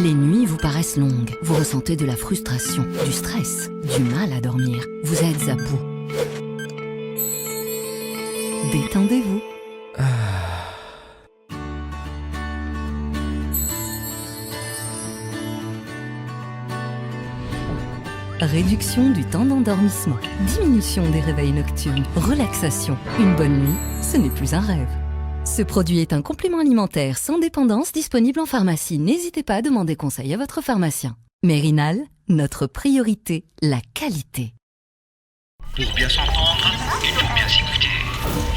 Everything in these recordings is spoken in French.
Les nuits vous paraissent longues, vous ressentez de la frustration, du stress, du mal à dormir, vous êtes à bout. Détendez-vous. Réduction du temps d'endormissement, diminution des réveils nocturnes, relaxation. Une bonne nuit, ce n'est plus un rêve. Ce produit est un complément alimentaire sans dépendance disponible en pharmacie. N'hésitez pas à demander conseil à votre pharmacien. Mérinal, notre priorité, la qualité. Pour bien s'entendre, il faut bien s'écouter.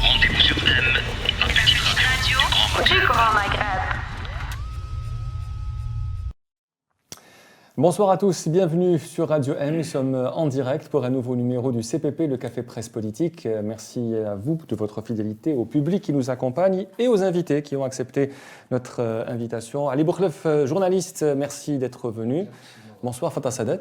Rendez-vous sur M, la petite radio du Grand Maghreb. Bonsoir à tous, bienvenue sur Radio M. Nous sommes en direct pour un nouveau numéro du CPP, le Café Presse Politique. Merci à vous de votre fidélité, au public qui nous accompagne et aux invités qui ont accepté notre invitation. Ali Boukhlef, journaliste, merci d'être venu. Bonsoir Fatah Sadat.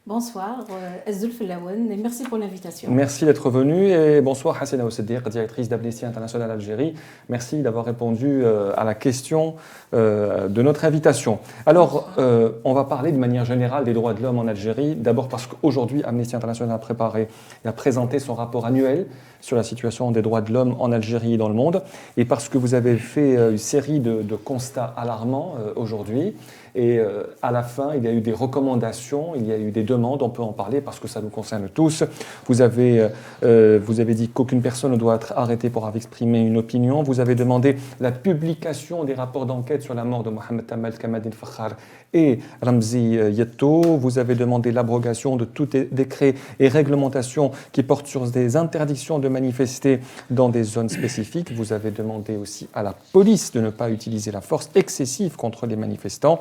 Bonsoir, Azul Fellaouen, et merci pour l'invitation. Merci d'être venu et bonsoir Hassena Oussedir, directrice d'Amnesty International Algérie. Merci d'avoir répondu à la question de notre invitation. Alors, on va parler de manière générale des droits de l'homme en Algérie. D'abord parce qu'aujourd'hui, Amnesty International a préparé et a présenté son rapport annuel sur la situation des droits de l'homme en Algérie et dans le monde. Et parce que vous avez fait une série de constats alarmants aujourd'hui. Et à la fin, il y a eu des recommandations, il y a eu des demandes, on peut en parler parce que ça nous concerne tous. Vous avez dit qu'aucune personne ne doit être arrêtée pour avoir exprimé une opinion. Vous avez demandé la publication des rapports d'enquête sur la mort de Mohamed Tamal Kamadine Fakhar et Ramzi Yetto. Vous avez demandé l'abrogation de tout décret et réglementation qui portent sur des interdictions de manifester dans des zones spécifiques. Vous avez demandé aussi à la police de ne pas utiliser la force excessive contre les manifestants.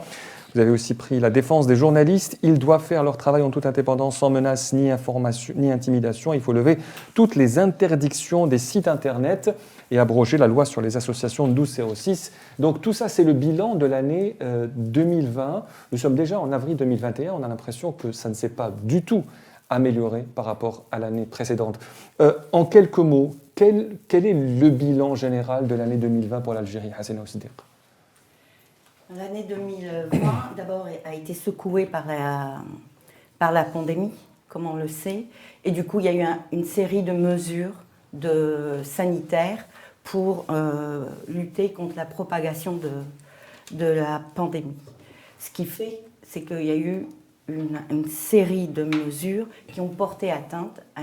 Vous avez aussi pris la défense des journalistes. Ils doivent faire leur travail en toute indépendance, sans menace, ni information, ni intimidation. Il faut lever toutes les interdictions des sites Internet et abroger la loi sur les associations 1206. Donc tout ça, c'est le bilan de l'année 2020. Nous sommes déjà en avril 2021. On a l'impression que ça ne s'est pas du tout amélioré par rapport à l'année précédente. En quelques mots, quel est le bilan général de l'année 2020 pour l'Algérie, Hassena Oussedir? L'année 2020, d'abord, a été secouée par la pandémie, comme on le sait. Et du coup, il y a eu une série de mesures sanitaires pour lutter contre la propagation de la pandémie. Ce qui fait, c'est qu'il y a eu une série de mesures qui ont porté atteinte à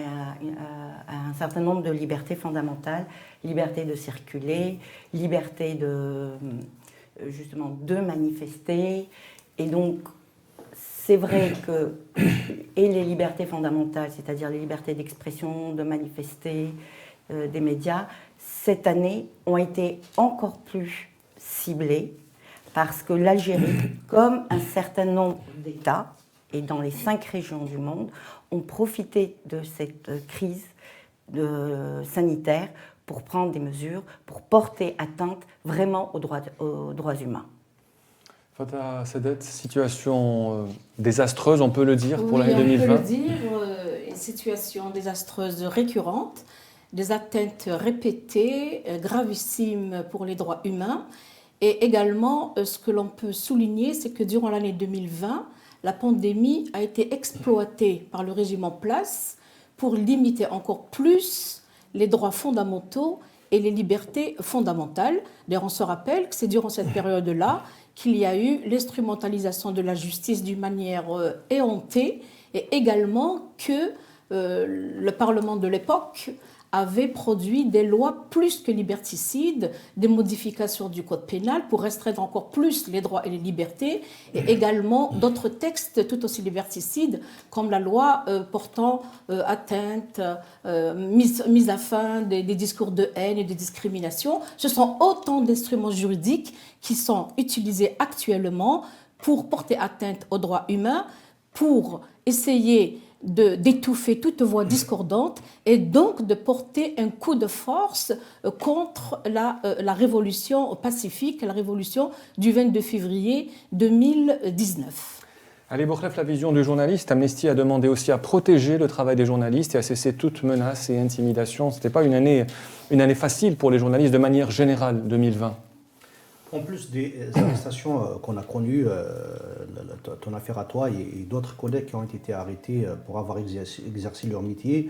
un certain nombre de libertés fondamentales. Liberté de circuler, liberté de manifester. Et donc, c'est vrai que les libertés fondamentales, c'est-à-dire les libertés d'expression, de manifester, des médias, cette année, ont été encore plus ciblées parce que l'Algérie, comme un certain nombre d'États, et dans les 5 régions du monde, ont profité de cette crise sanitaire pour prendre des mesures, pour porter atteinte vraiment aux droits humains. Fatah Sadat, situation désastreuse, on peut le dire, pour l'année 2020. On peut le dire, une situation désastreuse récurrente, des atteintes répétées, gravissimes pour les droits humains. Et également, ce que l'on peut souligner, c'est que durant l'année 2020, la pandémie a été exploitée par le régime en place pour limiter encore plus les droits fondamentaux et les libertés fondamentales. D'ailleurs, on se rappelle que c'est durant cette période-là qu'il y a eu l'instrumentalisation de la justice d'une manière éhontée et également que le Parlement de l'époque avait produit des lois plus que liberticides, des modifications du code pénal pour restreindre encore plus les droits et les libertés, et également d'autres textes tout aussi liberticides, comme la loi portant atteinte, mise à fin des discours de haine et de discrimination. Ce sont autant d'instruments juridiques qui sont utilisés actuellement pour porter atteinte aux droits humains, pour essayer d'étouffer toute voix discordante et donc de porter un coup de force contre la révolution pacifique, la révolution du 22 février 2019. Ali Boukhlef, la vision du journaliste, Amnesty a demandé aussi à protéger le travail des journalistes et à cesser toute menace et intimidation. Ce n'était pas une année facile pour les journalistes de manière générale, 2020. En plus des arrestations qu'on a connues, ton affaire à toi et d'autres collègues qui ont été arrêtés pour avoir exercé leur métier,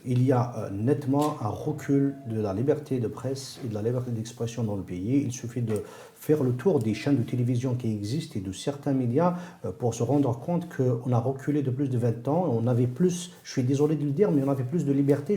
il y a nettement un recul de la liberté de presse et de la liberté d'expression dans le pays. Il suffit de faire le tour des chaînes de télévision qui existent et de certains médias pour se rendre compte qu'on a reculé de plus de 20 ans. On avait plus, je suis désolé de le dire, mais on avait plus de liberté.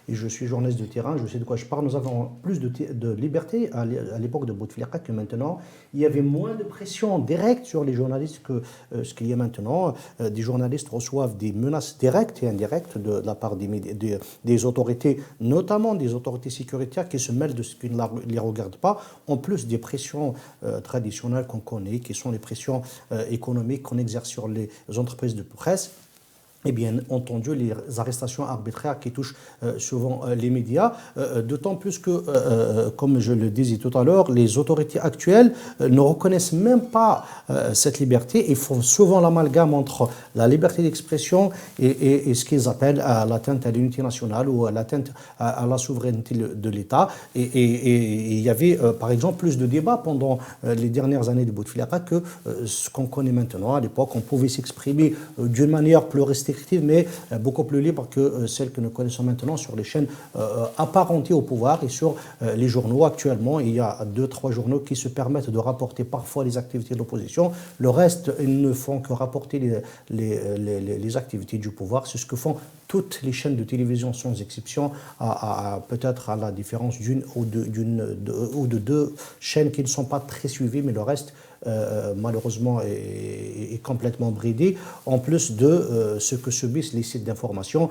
Je suis journaliste de terrain, je sais de quoi je parle. Nous avons plus de liberté à l'époque de Bouteflika que maintenant. Il y avait moins de pression directe sur les journalistes que ce qu'il y a maintenant. Des journalistes reçoivent des menaces directes et indirectes de la part des autorités, notamment des autorités sécuritaires qui se mêlent de ce qui ne les regarde pas, en plus des pressions traditionnelles qu'on connaît, qui sont les pressions économiques qu'on exerce sur les entreprises de presse. Et bien entendu, les arrestations arbitraires qui touchent souvent les médias, d'autant plus que, comme je le disais tout à l'heure, les autorités actuelles ne reconnaissent même pas cette liberté et font souvent l'amalgame entre la liberté d'expression et ce qu'ils appellent l'atteinte à l'unité nationale ou l'atteinte à la souveraineté de l'État. Et il y avait, par exemple, plus de débats pendant les dernières années de Bouteflika que ce qu'on connaît maintenant. À l'époque, on pouvait s'exprimer d'une manière plus restrictive, mais beaucoup plus libre que celle que nous connaissons maintenant sur les chaînes apparentées au pouvoir et sur les journaux. Actuellement, il y a 2-3 journaux qui se permettent de rapporter parfois les activités de l'opposition. Le reste, ils ne font que rapporter les activités du pouvoir. C'est ce que font toutes les chaînes de télévision sans exception, peut-être à la différence d'une ou de deux chaînes qui ne sont pas très suivies, mais le reste, malheureusement, est complètement bridé, en plus de ce que subissent les sites d'information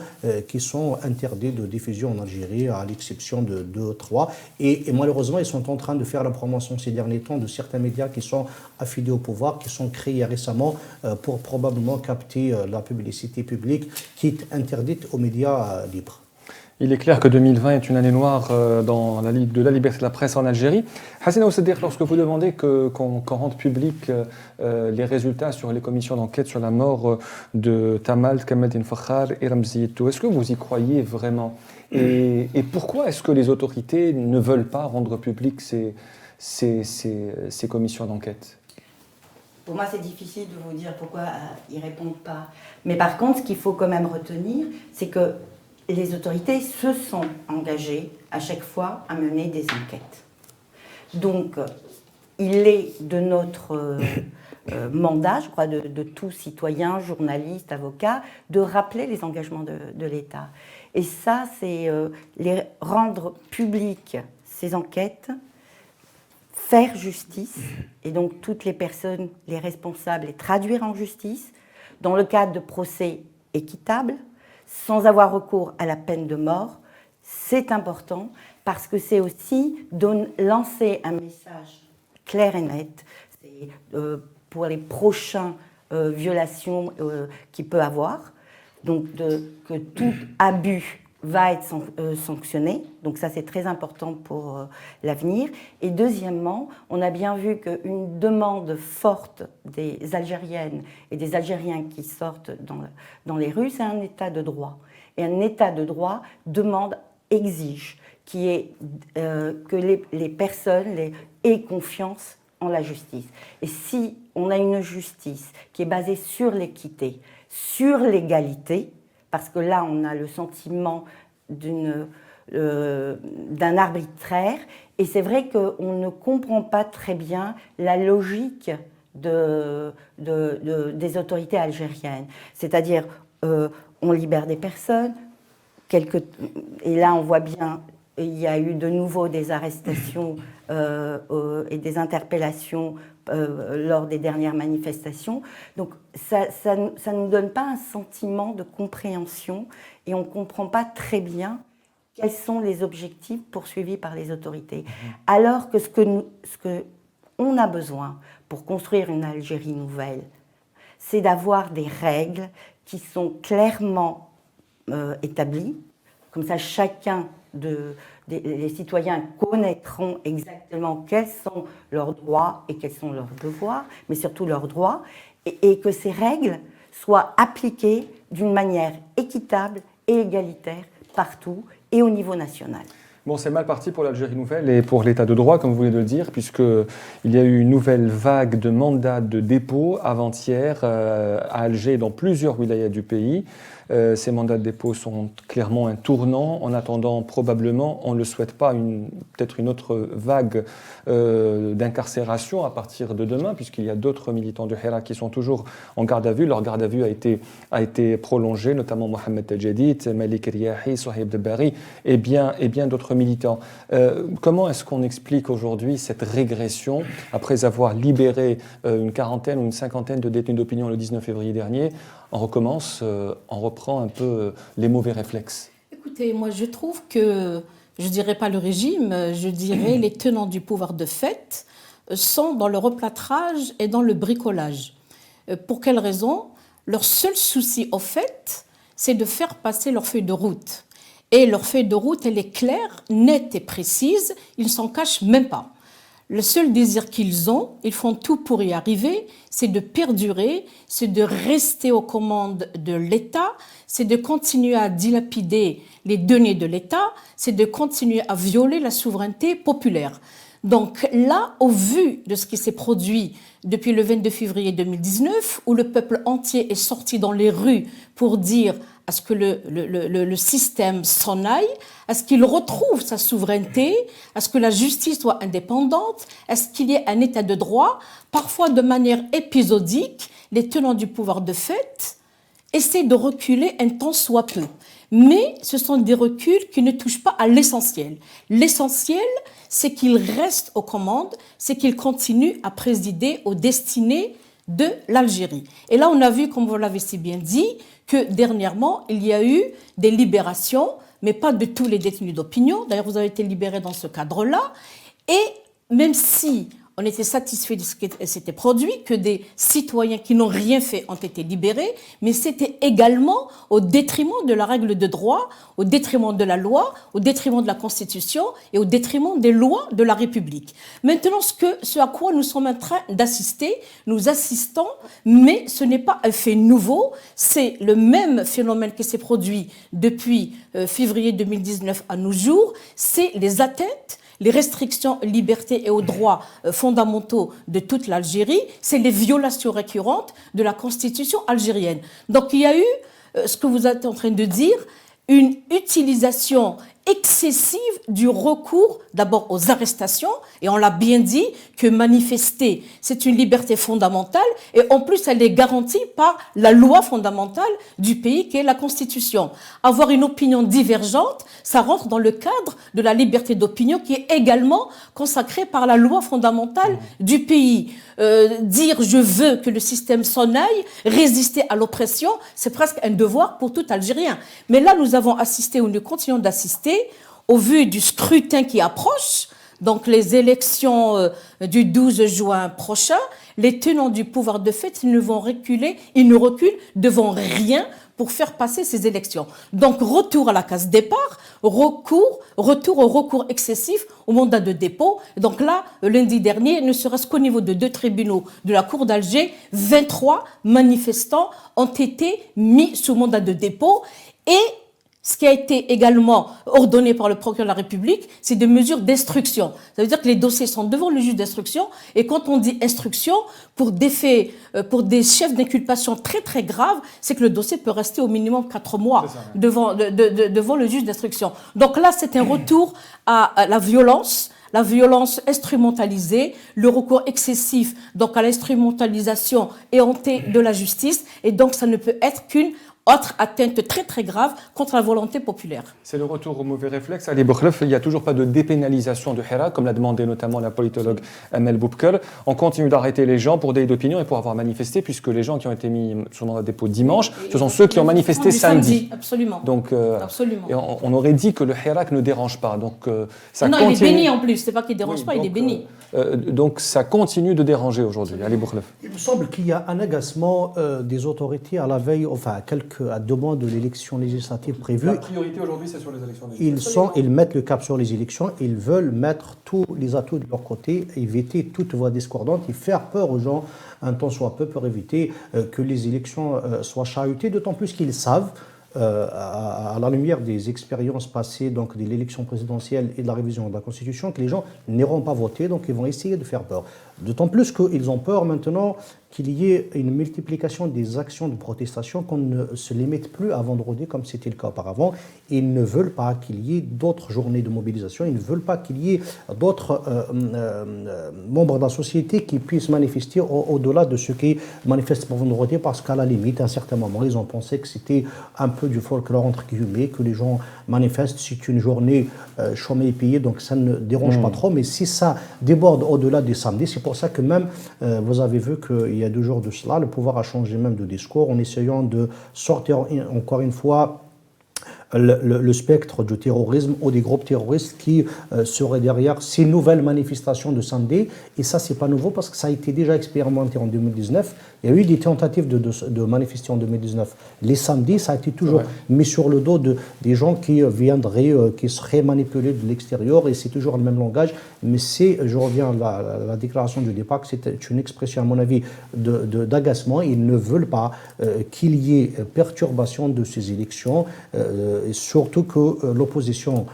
qui sont interdits de diffusion en Algérie, à l'exception de 2-3. Et malheureusement, ils sont en train de faire la promotion ces derniers temps de certains médias qui sont affiliés au pouvoir, qui sont créés récemment pour probablement capter la publicité publique qui est interdite aux médias libres. Il est clair que 2020 est une année noire dans de la liberté de la presse en Algérie. Hassina Oussedir, lorsque vous demandez qu'on rende public les résultats sur les commissions d'enquête sur la mort de Tamalt, Kamal Fakhar et Ramzi Yetou, est-ce que vous y croyez vraiment et pourquoi est-ce que les autorités ne veulent pas rendre public ces commissions d'enquête? Pour moi, c'est difficile de vous dire pourquoi ils ne répondent pas. Mais par contre, ce qu'il faut quand même retenir, c'est que les autorités se sont engagées à chaque fois à mener des enquêtes. Donc, il est de notre mandat, je crois, de tout citoyen, journaliste, avocat, de rappeler les engagements de l'État. Et ça, c'est rendre publiques ces enquêtes, faire justice, et donc toutes les personnes, les responsables, les traduire en justice, dans le cadre de procès équitables, sans avoir recours à la peine de mort. C'est important parce que c'est aussi lancer un message clair et net pour les prochaines violations qu'il peut avoir. Donc que tout abus va être sanctionné. Donc ça, c'est très important pour l'avenir. Et deuxièmement, on a bien vu qu'une demande forte des Algériennes et des Algériens qui sortent dans les rues, c'est un état de droit. Et un état de droit exige que les personnes aient confiance en la justice. Et si on a une justice qui est basée sur l'équité, sur l'égalité, parce que là, on a le sentiment d'un arbitraire, et c'est vrai qu'on ne comprend pas très bien la logique des autorités algériennes. C'est-à-dire, on libère des personnes, et là, on voit bien, il y a eu de nouveau des arrestations et des interpellations lors des dernières manifestations. Donc ça ne nous donne pas un sentiment de compréhension et on ne comprend pas très bien quels sont les objectifs poursuivis par les autorités. Alors que ce qu'on a besoin pour construire une Algérie nouvelle, c'est d'avoir des règles qui sont clairement établies. Comme ça, chacun les citoyens connaîtront exactement quels sont leurs droits et quels sont leurs devoirs, mais surtout leurs droits, et que ces règles soient appliquées d'une manière équitable et égalitaire partout et au niveau national. Bon, c'est mal parti pour l'Algérie nouvelle et pour l'état de droit, comme vous venez de le dire, puisqu'il y a eu une nouvelle vague de mandats de dépôt avant-hier à Alger et dans plusieurs wilayas du pays. Ces mandats de dépôt sont clairement un tournant, en attendant probablement, on ne le souhaite pas, peut-être une autre vague d'incarcération à partir de demain, puisqu'il y a d'autres militants du Hirak qui sont toujours en garde à vue. Leur garde à vue a été prolongée, notamment Mohamed Tadjedid, Malik Riahi, Sohaib Debari et bien d'autres militants. Comment est-ce qu'on explique aujourd'hui cette régression après avoir libéré une quarantaine ou une cinquantaine de détenus d'opinion le 19 février dernier? On reprend un peu les mauvais réflexes. Écoutez, moi je trouve que, je ne dirais pas le régime, je dirais les tenants du pouvoir de fait sont dans le replâtrage et dans le bricolage. Pour quelle raison? Leur seul souci au fait, c'est de faire passer leur feuille de route. Et leur feuille de route, elle est claire, nette et précise, ils ne s'en cachent même pas. Le seul désir qu'ils ont, ils font tout pour y arriver, c'est de perdurer, c'est de rester aux commandes de l'État, c'est de continuer à dilapider les deniers de l'État, c'est de continuer à violer la souveraineté populaire. Donc là, au vu de ce qui s'est produit depuis le 22 février 2019, où le peuple entier est sorti dans les rues pour dire à ce que le système s'en aille, à ce qu'il retrouve sa souveraineté, à ce que la justice soit indépendante, à ce qu'il y ait un état de droit, parfois de manière épisodique, les tenants du pouvoir de fait essaient de reculer un tant soit peu. Mais ce sont des reculs qui ne touchent pas à l'essentiel. L'essentiel, c'est qu'ils restent aux commandes, c'est qu'ils continuent à présider aux destinées de l'Algérie. Et là, on a vu, comme vous l'avez si bien dit, que dernièrement, il y a eu des libérations, mais pas de tous les détenus d'opinion. D'ailleurs, vous avez été libérés dans ce cadre-là. Et même si on était satisfait de ce qui s'était produit, que des citoyens qui n'ont rien fait ont été libérés, mais c'était également au détriment de la règle de droit, au détriment de la loi, au détriment de la Constitution et au détriment des lois de la République. Maintenant, ce à quoi nous sommes en train d'assister, nous assistons, mais ce n'est pas un fait nouveau, c'est le même phénomène qui s'est produit depuis février 2019 à nos jours, c'est les atteintes, les restrictions aux libertés et aux droits fondamentaux de toute l'Algérie, c'est les violations récurrentes de la Constitution algérienne. Donc il y a eu, ce que vous êtes en train de dire, une utilisation excessive du recours d'abord aux arrestations, et on l'a bien dit que manifester, c'est une liberté fondamentale, et en plus elle est garantie par la loi fondamentale du pays qui est la Constitution. Avoir une opinion divergente, ça rentre dans le cadre de la liberté d'opinion qui est également consacrée par la loi fondamentale du pays. Dire je veux que le système s'en aille, résister à l'oppression, c'est presque un devoir pour tout Algérien. Mais là, nous avons assisté, ou nous continuons d'assister, au vu du scrutin qui approche, donc les élections du 12 juin prochain, les tenants du pouvoir de fait, ils ne reculent devant rien pour faire passer ces élections. Donc retour à la case départ, retour au recours excessif au mandat de dépôt. Donc là, lundi dernier, ne serait-ce qu'au niveau de 2 tribunaux de la Cour d'Alger, 23 manifestants ont été mis sous mandat de dépôt. Et ce qui a été également ordonné par le procureur de la République, c'est des mesures d'instruction. Ça veut dire que les dossiers sont devant le juge d'instruction. Et quand on dit instruction, pour des faits, pour des chefs d'inculpation très très graves, c'est que le dossier peut rester au minimum 4 mois devant le juge d'instruction. Donc là, c'est un retour à la violence instrumentalisée, le recours excessif donc à l'instrumentalisation éhontée de la justice. Et donc, ça ne peut être qu'une autre atteinte très très grave contre la volonté populaire. C'est le retour au mauvais réflexe. Ali Boukhlef, il n'y a toujours pas de dépénalisation du Hirak, comme l'a demandé notamment la politologue Amel Boubkel. On continue d'arrêter les gens pour délit d'opinion et pour avoir manifesté, puisque les gens qui ont été mis sur mandat de dépôt dimanche, ce sont ceux qui ont manifesté samedi. Absolument. Donc, absolument. Et on aurait dit que le Hirak ne dérange pas. Donc, ça non, continue... il est béni en plus. C'est pas qu'il ne dérange pas, donc, il est béni. Donc ça continue de déranger aujourd'hui. Ali Boukhlef. Il me semble qu'il y a un agacement des autorités à la veille, enfin à demande de l'élection législative prévue. La priorité aujourd'hui, c'est sur les élections législatives. Ils mettent le cap sur les élections, ils veulent mettre tous les atouts de leur côté, éviter toute voie discordante et faire peur aux gens un tant soit peu pour éviter que les élections soient chahutées, d'autant plus qu'ils savent à la lumière des expériences passées, donc de l'élection présidentielle et de la révision de la Constitution, que les gens n'iront pas voter, donc ils vont essayer de faire peur. D'autant plus qu'ils ont peur maintenant qu'il y ait une multiplication des actions de protestation, qu'on ne se limite plus à vendredi comme c'était le cas auparavant. Ils ne veulent pas qu'il y ait d'autres journées de mobilisation, ils ne veulent pas qu'il y ait d'autres membres de la société qui puissent manifester au-delà de ce qui manifeste pour vendredi, parce qu'à la limite, à un certain moment, ils ont pensé que c'était un peu du folklore entre guillemets, que les gens manifestent, c'est une journée chômée et payée, donc ça ne dérange pas trop. Mais si ça déborde au-delà du samedi, c'est pour ça que même, vous avez vu qu'il y a 2 jours de cela, le pouvoir a changé même de discours en essayant de sortir encore une fois le spectre du terrorisme ou des groupes terroristes qui seraient derrière ces nouvelles manifestations de samedi. Et ça, c'est pas nouveau parce que ça a été déjà expérimenté en 2019. Il y a eu des tentatives de manifester en 2019. Les samedis, ça a été toujours mis sur le dos des gens qui viendraient, qui seraient manipulés de l'extérieur, et c'est toujours le même langage. Mais je reviens à la déclaration du départ, que c'est une expression, à mon avis, d'agacement. Ils ne veulent pas qu'il y ait perturbation de ces élections, et surtout que l'opposition,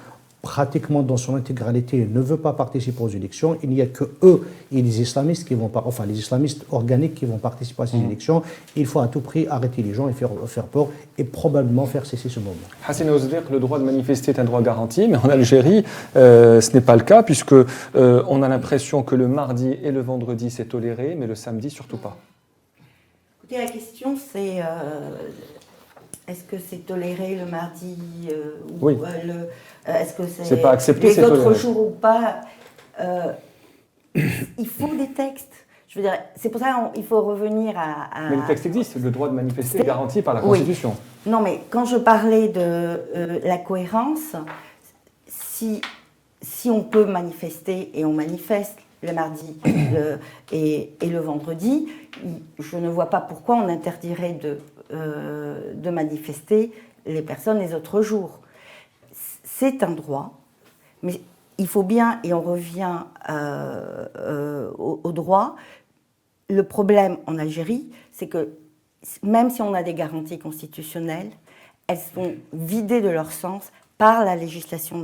pratiquement dans son intégralité, ne veut pas participer aux élections. Il n'y a que eux et les islamistes qui vont, enfin les islamistes organiques qui vont participer à ces élections. Il faut à tout prix arrêter les gens et faire peur et probablement faire cesser ce mouvement. Hassina Ouzdéq, le droit de manifester est un droit garanti, mais en Algérie, ce n'est pas le cas, puisque on a l'impression que le mardi et le vendredi c'est toléré, mais le samedi surtout pas. Écoutez, la question c'est est-ce que c'est toléré le mardi ou est-ce que c'est pas accepté, les c'est autres toléré. jours ou pas Il faut des textes. Je veux dire, c'est pour ça qu'il faut revenir à... Mais le texte existe, le droit de manifester est garanti par la Constitution. Oui. Non, mais quand je parlais de la cohérence, si on peut manifester, et on manifeste le mardi et le vendredi, je ne vois pas pourquoi on interdirait de manifester les personnes les autres jours. C'est un droit, mais il faut bien, et on revient au droit, le problème en Algérie, c'est que même si on a des garanties constitutionnelles, elles sont vidées de leur sens par la législation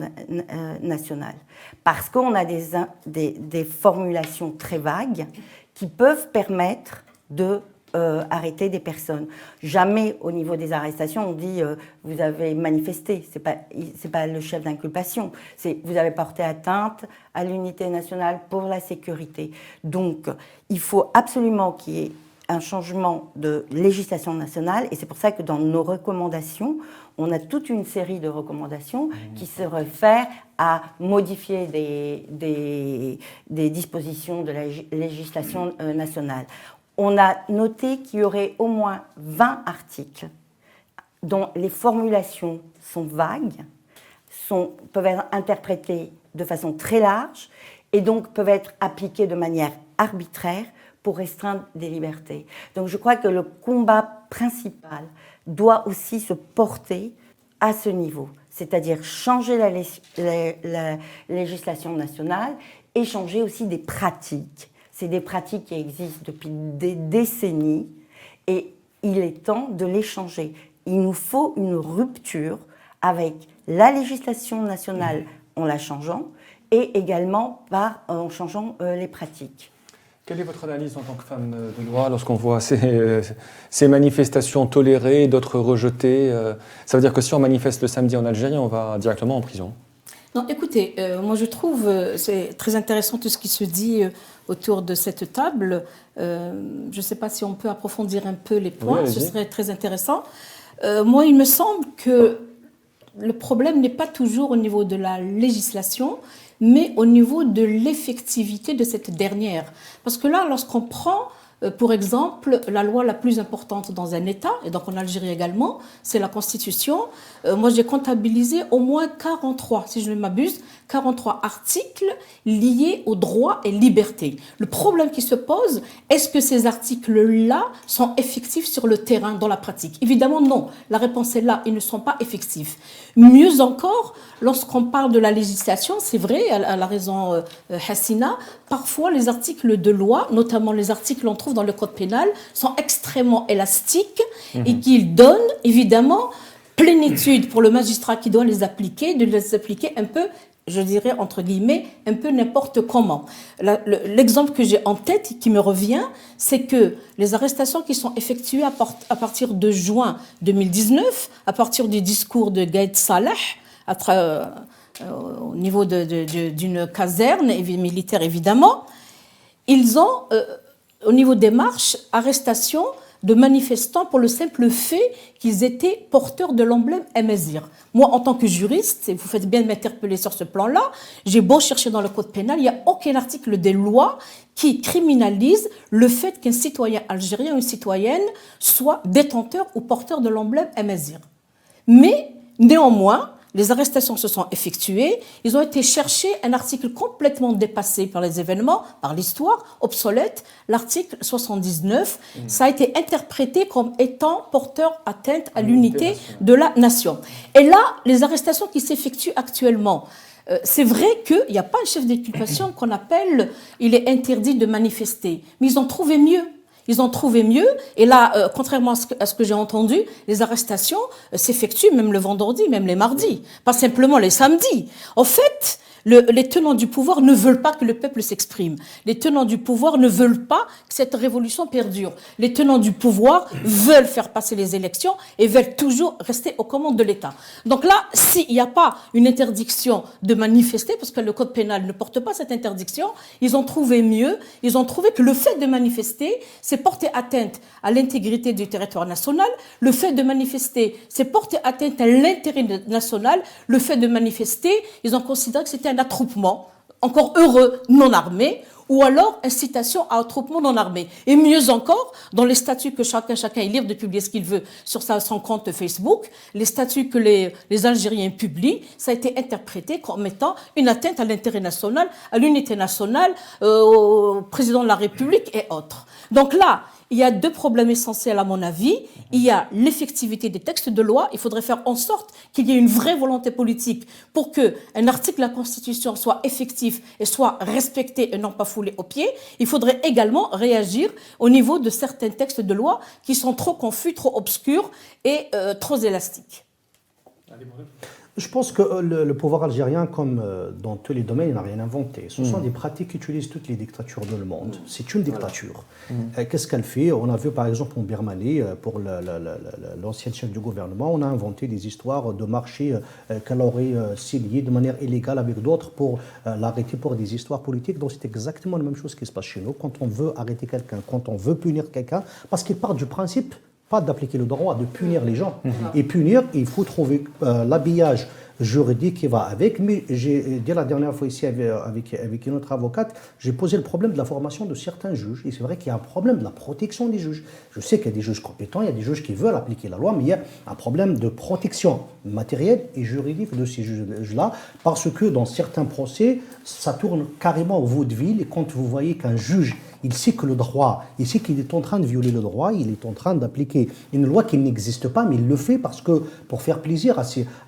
nationale. Parce qu'on a des formulations très vagues qui peuvent permettre de arrêter des personnes. Jamais au niveau des arrestations on dit vous avez manifesté, c'est pas le chef d'inculpation, c'est vous avez porté atteinte à l'unité nationale pour la sécurité. Donc il faut absolument qu'il y ait un changement de législation nationale, et c'est pour ça que dans nos recommandations, on a toute une série de recommandations qui se réfèrent à modifier des dispositions de la législation nationale. On a noté qu'il y aurait au moins 20 articles dont les formulations sont vagues, peuvent être interprétées de façon très large et donc peuvent être appliquées de manière arbitraire pour restreindre des libertés. Donc je crois que le combat principal doit aussi se porter à ce niveau, c'est-à-dire changer la législation nationale et changer aussi des pratiques. C'est des pratiques qui existent depuis des décennies et il est temps de les changer. Il nous faut une rupture avec la législation nationale en la changeant et également en changeant les pratiques. Quelle est votre analyse en tant que femme de loi lorsqu'on voit ces manifestations tolérées, d'autres rejetées? Ça veut dire que si on manifeste le samedi en Algérie, on va directement en prison? Non, écoutez, moi je trouve c'est très intéressant tout ce qui se dit autour de cette table. Je ne sais pas si on peut approfondir un peu les points, oui, ce serait très intéressant. Moi, il me semble que le problème n'est pas toujours au niveau de la législation, mais au niveau de l'effectivité de cette dernière. Parce que là, lorsqu'on prend, pour exemple, la loi la plus importante dans un État, et donc en Algérie également, c'est la Constitution. Moi, j'ai comptabilisé au moins 43, si je ne m'abuse, 43 articles liés aux droits et libertés. Le problème qui se pose, est-ce que ces articles-là sont effectifs sur le terrain, dans la pratique? Évidemment, non. La réponse est là, ils ne sont pas effectifs. Mieux encore, lorsqu'on parle de la législation, c'est vrai, elle a raison Hassina, parfois les articles de loi, notamment les articles qu'on trouve dans le code pénal, sont extrêmement élastiques et qu'ils donnent évidemment plénitude pour le magistrat qui doit les appliquer, de les appliquer un peu, je dirais entre guillemets, un peu n'importe comment. L'exemple que j'ai en tête, qui me revient, c'est que les arrestations qui sont effectuées à partir de juin 2019, à partir du discours de Gaïd Salah, au niveau d'une caserne militaire évidemment, ils ont, au niveau des marches, arrestation de manifestants pour le simple fait qu'ils étaient porteurs de l'emblème Amazigh. Moi, en tant que juriste, et vous faites bien de m'interpeller sur ce plan-là, j'ai beau chercher dans le code pénal, il n'y a aucun article des lois qui criminalise le fait qu'un citoyen algérien ou une citoyenne soit détenteur ou porteur de l'emblème Amazigh. Mais, néanmoins, les arrestations se sont effectuées, ils ont été chercher un article complètement dépassé par les événements, par l'histoire, obsolète, l'article 79. Ça a été interprété comme étant porteur atteinte à l'unité de la nation. Et là, les arrestations qui s'effectuent actuellement, c'est vrai qu'il n'y a pas un chef d'inculpation qu'on appelle « il est interdit de manifester », mais ils ont trouvé mieux. Ils ont trouvé mieux, et là, contrairement à ce que j'ai entendu, les arrestations s'effectuent même le vendredi, même les mardis, pas simplement les samedis. En fait, les tenants du pouvoir ne veulent pas que le peuple s'exprime. Les tenants du pouvoir ne veulent pas que cette révolution perdure. Les tenants du pouvoir veulent faire passer les élections et veulent toujours rester aux commandes de l'État. Donc là, s'il n'y a pas une interdiction de manifester, parce que le code pénal ne porte pas cette interdiction, ils ont trouvé mieux. Ils ont trouvé que le fait de manifester, c'est porter atteinte à l'intégrité du territoire national. Le fait de manifester, c'est porter atteinte à l'intérêt national. Le fait de manifester, ils ont considéré que c'était un attroupement, encore heureux, non armé, ou alors incitation à attroupement non armé. Et mieux encore, dans les statuts que chacun est libre de publier ce qu'il veut sur son compte Facebook, les statuts que les Algériens publient, ça a été interprété comme étant une atteinte à l'intérêt national, à l'unité nationale, au président de la République et autres. Donc là, il y a deux problèmes essentiels à mon avis. Il y a l'effectivité des textes de loi. Il faudrait faire en sorte qu'il y ait une vraie volonté politique pour qu'un article de la Constitution soit effectif et soit respecté et non pas foulé aux pieds. Il faudrait également réagir au niveau de certains textes de loi qui sont trop confus, trop obscurs et trop élastiques. Je pense que le pouvoir algérien, comme dans tous les domaines, il n'a rien inventé. Ce sont des pratiques qu'utilisent toutes les dictatures dans le monde. C'est une dictature. Qu'est-ce qu'elle fait? On a vu par exemple en Birmanie, pour l'ancien chef du gouvernement, on a inventé des histoires de marché qu'elle aurait signé de manière illégale avec d'autres pour l'arrêter pour des histoires politiques. Donc c'est exactement la même chose qui se passe chez nous. Quand on veut arrêter quelqu'un, quand on veut punir quelqu'un, parce qu'il part du principe pas d'appliquer le droit, de punir les gens. Et punir, il faut trouver l'habillage juridique qui va avec. Mais j'ai dit la dernière fois ici avec une autre avocate, j'ai posé le problème de la formation de certains juges. Et c'est vrai qu'il y a un problème de la protection des juges. Je sais qu'il y a des juges compétents, il y a des juges qui veulent appliquer la loi, mais il y a un problème de protection matérielle et juridique de ces juges-là, parce que dans certains procès, ça tourne carrément au vaudeville. Et quand vous voyez qu'un juge, il sait que le droit, il sait qu'il est en train de violer le droit, il est en train d'appliquer une loi qui n'existe pas, mais il le fait parce que, pour faire plaisir à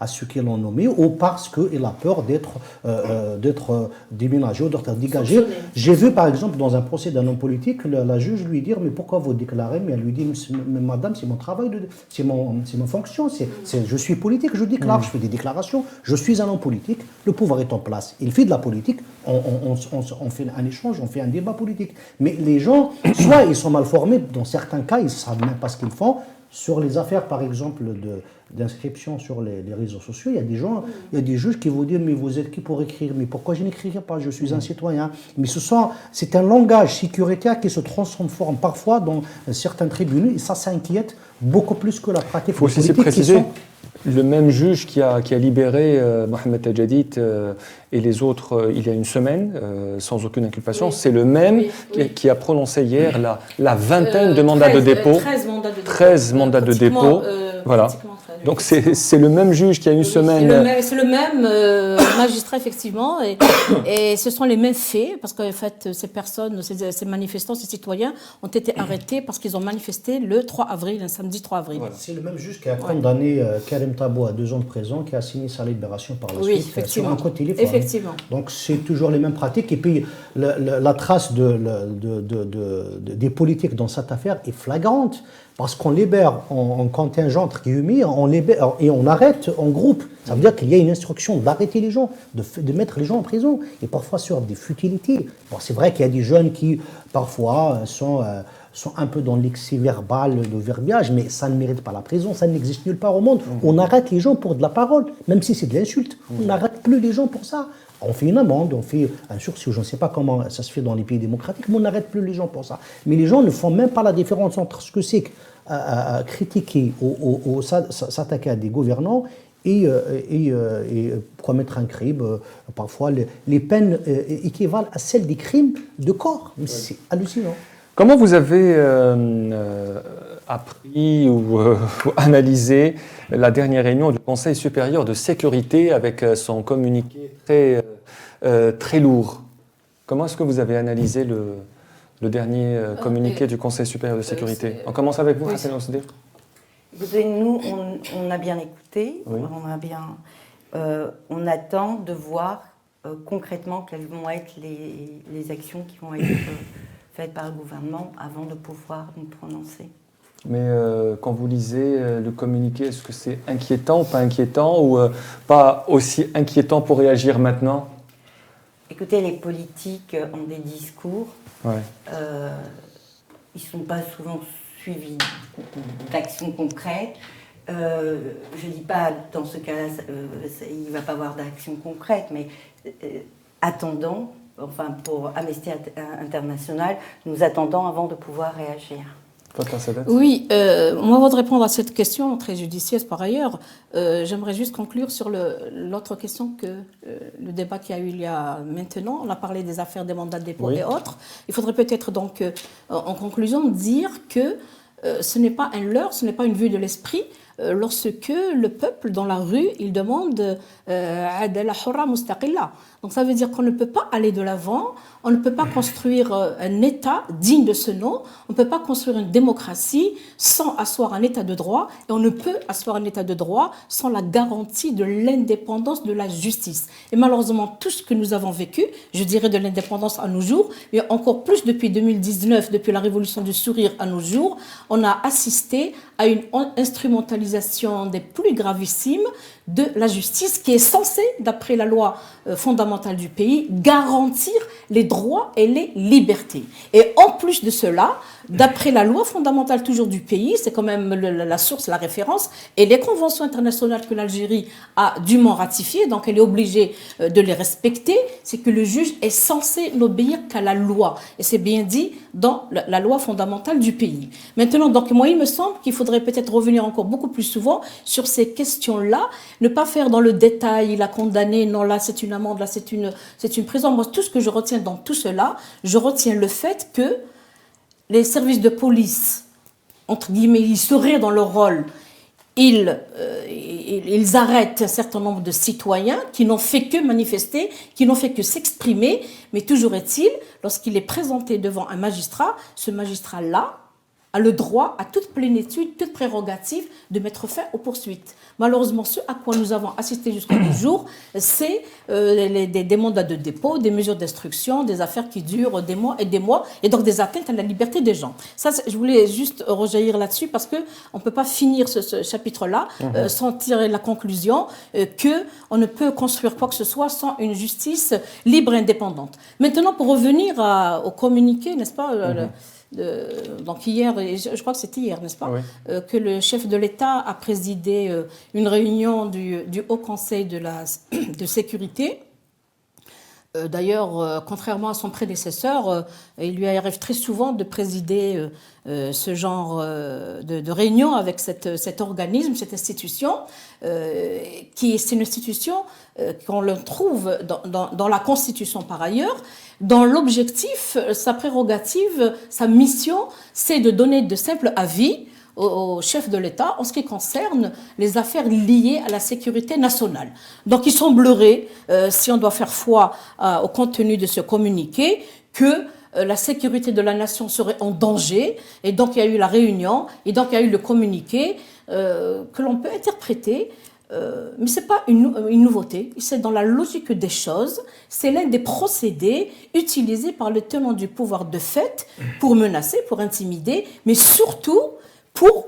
ceux qui l'ont nommé, ou parce qu'il a peur d'être déménagé ou d'être dégagé. J'ai vu par exemple dans un procès d'un homme politique, la juge lui dire « mais pourquoi vous déclarez ?» Mais elle lui dit « madame, c'est mon travail, c'est ma fonction, je suis politique, je déclare, je fais des déclarations, je suis un homme politique, le pouvoir est en place, il fait de la politique, on fait un échange, on fait un débat politique. » Mais les gens, soit ils sont mal formés, dans certains cas, ils ne savent même pas ce qu'ils font. Sur les affaires, par exemple, d'inscription sur les réseaux sociaux, il y a des gens, il y a des juges qui vous disent « mais vous êtes qui pour écrire? Mais pourquoi je n'écrirai pas? Je suis un citoyen. » Mais c'est un langage sécuritaire qui se transforme parfois dans certains tribunaux, et ça inquiète beaucoup plus que la pratique. Il faut aussi préciser. Le même juge qui a libéré Mohamed Tajadid et les autres il y a une semaine, sans aucune inculpation, c'est le même qui a prononcé hier la vingtaine de mandats de dépôt. 13 mandats de dépôt. Voilà. Donc c'est le même juge qui a une semaine. C'est le même magistrat, effectivement, et ce sont les mêmes faits, parce qu'en fait, ces personnes, ces manifestants, ces citoyens ont été arrêtés parce qu'ils ont manifesté le 3 avril, un samedi 3 avril. Voilà. C'est le même juge qui a condamné Karim Tabo à 2 ans de prison, qui a signé sa libération par la suite. Effectivement. Sur un côté téléphone. Effectivement. Donc c'est toujours les mêmes pratiques. Et puis la trace des politiques dans cette affaire est flagrante. parce qu'on libère en contingent, entre guillemets, on libère et on arrête en groupe. Ça veut dire qu'il y a une instruction d'arrêter les gens, de mettre les gens en prison, et parfois sur des futilités. Bon, c'est vrai qu'il y a des jeunes qui, parfois, sont un peu dans l'excès verbal de verbiage, mais ça ne mérite pas la prison, ça n'existe nulle part au monde. On arrête les gens pour de la parole, même si c'est de l'insulte. On n'arrête plus les gens pour ça. On fait une amende, on fait un sursis, je ne sais pas comment ça se fait dans les pays démocratiques, mais on n'arrête plus les gens pour ça. Mais les gens ne font même pas la différence entre ce que c'est critiquer ou s'attaquer à des gouvernants et commettre un crime. Parfois, les peines équivalent à celles des crimes de corps. C'est hallucinant. Comment vous avez appris ou analysé la dernière réunion du Conseil supérieur de sécurité avec son communiqué très lourd? Comment est-ce que vous avez analysé le dernier communiqué du Conseil supérieur de sécurité? On commence avec vous, Hassana Oussedir. Nous, on a bien écouté, Oui. on attend de voir concrètement quelles vont être les actions qui vont être faites par le gouvernement avant de pouvoir nous prononcer. Mais quand vous lisez le communiqué, est-ce que c'est inquiétant ou pas inquiétant, ou pas aussi inquiétant pour réagir maintenant? Écoutez, les politiques ont des discours, Ouais. ils ne sont pas souvent suivis d'actions concrètes. Je ne dis pas dans ce cas-là, il ne va pas y avoir d'action concrète, mais attendons, enfin pour Amnesty International, nous attendons avant de pouvoir réagir. Oui, moi, avant de répondre à cette question très judicieuse par ailleurs, j'aimerais juste conclure sur l'autre question que le débat qu'il y a eu il y a maintenant. On a parlé des affaires des mandats de dépôt et autres. Il faudrait peut-être donc, en conclusion, dire que ce n'est pas un leurre, ce n'est pas une vue de l'esprit lorsque le peuple dans la rue, il demande adala hurra mustaqilla. Donc ça veut dire qu'on ne peut pas aller de l'avant, on ne peut pas construire un État digne de ce nom, on ne peut pas construire une démocratie sans asseoir un État de droit, et on ne peut asseoir un État de droit sans la garantie de l'indépendance de la justice. Et malheureusement, tout ce que nous avons vécu, je dirais de l'indépendance à nos jours, mais encore plus depuis 2019, depuis la révolution du sourire à nos jours, on a assisté à une instrumentalisation des plus gravissimes de la justice qui est censée, d'après la loi fondamentale du pays, garantir les droits et les libertés. Et en plus de cela, d'après la loi fondamentale toujours du pays, c'est quand même la source, la référence, et les conventions internationales que l'Algérie a dûment ratifiées, donc elle est obligée de les respecter, c'est que le juge est censé n'obéir qu'à la loi. Et c'est bien dit dans la loi fondamentale du pays. Maintenant, donc moi, il me semble qu'il faudrait peut-être revenir encore beaucoup plus souvent sur ces questions-là, ne pas faire dans le détail, il a condamné, non là c'est une amende, là c'est une prison. Moi, tout ce que je retiens dans tout cela, je retiens le fait que les services de police, entre guillemets, ils seraient dans leur rôle, ils arrêtent un certain nombre de citoyens qui n'ont fait que manifester, qui n'ont fait que s'exprimer, mais toujours est-il, lorsqu'il est présenté devant un magistrat, ce magistrat-là a le droit à toute plénitude, toute prérogative de mettre fin aux poursuites. Malheureusement, ce à quoi nous avons assisté jusqu'à nos jours, c'est des mandats de dépôt, des mesures d'instruction, des affaires qui durent des mois, et donc des atteintes à la liberté des gens. Ça, je voulais juste rejaillir là-dessus parce qu'on ne peut pas finir ce chapitre-là sans tirer la conclusion qu'on ne peut construire quoi que ce soit sans une justice libre et indépendante. Maintenant, pour revenir au communiqué, n'est-ce pas, donc hier, je crois que c'était hier, n'est-ce pas, que le chef de l'État a présidé une réunion du Haut Conseil de sécurité. D'ailleurs, contrairement à son prédécesseur, il lui arrive très souvent de présider ce genre de réunion avec cet organisme, cette institution, c'est une institution qu'on le trouve dans la Constitution par ailleurs, dont l'objectif, sa prérogative, sa mission, c'est de donner de simples avis au chef de l'État en ce qui concerne les affaires liées à la sécurité nationale. Donc il semblerait, si on doit faire foi au contenu de ce communiqué, que la sécurité de la nation serait en danger, et donc il y a eu la réunion, et donc il y a eu le communiqué que l'on peut interpréter, mais ce n'est pas une nouveauté, c'est dans la logique des choses, c'est l'un des procédés utilisés par les tenants du pouvoir de fait pour menacer, pour intimider, mais surtout pour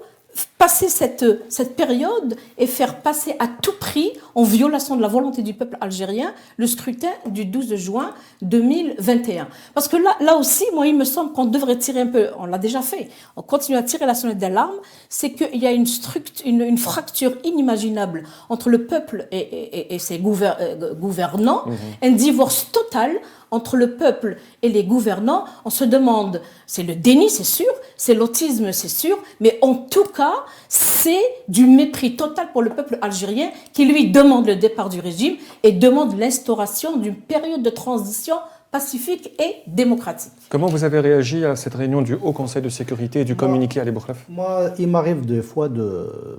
passer cette période et faire passer à tout prix, en violation de la volonté du peuple algérien, le scrutin du 12 juin 2021. Parce que là aussi, moi, il me semble qu'on devrait tirer un peu, on l'a déjà fait, on continue à tirer la sonnette d'alarme, c'est qu'il y a une fracture inimaginable entre le peuple et ses gouvernants, un divorce total entre le peuple et les gouvernants. On se demande, c'est le déni, c'est sûr, c'est l'autisme, c'est sûr, mais en tout cas, c'est du mépris total pour le peuple algérien qui lui demande le départ du régime et demande l'instauration d'une période de transition pacifique et démocratique. Comment vous avez réagi à cette réunion du Haut Conseil de sécurité et du communiqué Ali Bourkhaf? Moi, il m'arrive des fois